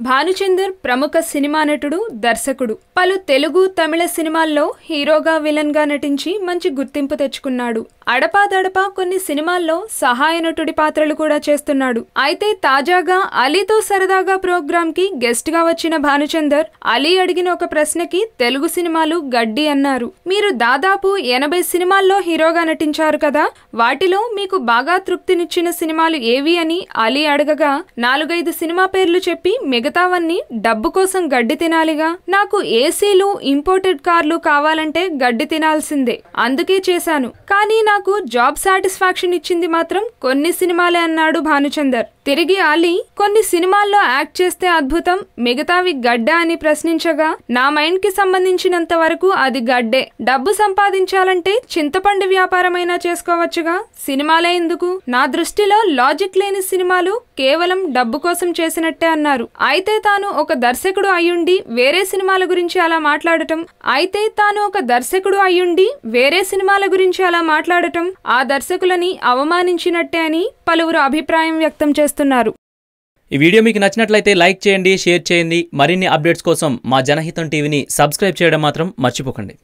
భానుచందర్ ప్రముఖ సినిమా నటుడు, దర్శకుడు. పలు తెలుగు, తమిళ సినిమాల్లో హీరోగా, విలన్ గా నటించి మంచి గుర్తింపు తెచ్చుకున్నాడు. అడపాదడపా కొన్ని సినిమాల్లో సహాయ నటుడి పాత్రలు కూడా చేస్తున్నాడు. అయితే తాజాగా అలీతో సరదాగా ప్రోగ్రామ్ కి గెస్ట్ గా వచ్చిన భానుచందర్ అలీ అడిగిన ఒక ప్రశ్నకి తెలుగు సినిమాలు గడ్డి అన్నారు. మీరు దాదాపు 80 సినిమాల్లో హీరోగా నటించారు కదా, వాటిలో మీకు బాగా తృప్తినిచ్చిన సినిమాలు ఏవి అని అలీ అడగగా 4-5 సినిమా పేర్లు చెప్పి మిగతావన్నీ డబ్బు కోసం గడ్డి తినాలిగా, నాకు ఏసీలు, ఇంపోర్టెడ్ కార్లు కావాలంటే గడ్డి తినాల్సిందే, అందుకే చేశాను, కానీ నాకు జాబ్ సాటిస్ఫాక్షన్ ఇచ్చింది మాత్రం కొన్ని సినిమాలే అన్నాడు భానుచందర్. తిరిగి అలీ కొన్ని సినిమాల్లో యాక్ట్ చేస్తే అద్భుతం, మిగతావి గడ్డ అని ప్రశ్నించగా నా మైండ్ కి సంబంధించినంత వరకు అది గడ్డే. డబ్బు సంపాదించాలంటే చింతపండు వ్యాపారమైనా చేసుకోవచ్చుగా, సినిమాలే ఎందుకు? నా దృష్టిలో లాజిక్ లేని సినిమాలు కేవలం డబ్బు కోసం చేసినట్టే అన్నారు. అయితే తాను ఒక దర్శకుడు అయ్యుండి వేరే సినిమాల గురించి అలా మాట్లాడటం ఆ దర్శకులని అవమానించినట్టే అని పలువురు అభిప్రాయం వ్యక్తం చేస్తున్నారు. ఈ వీడియో మీకు నచ్చినట్లయితే లైక్ చేయండి, షేర్ చేయండి. మరిన్ని అప్డేట్స్ కోసం మా జనహితం టీవీని సబ్స్క్రైబ్ చేయడం మాత్రం మర్చిపోకండి.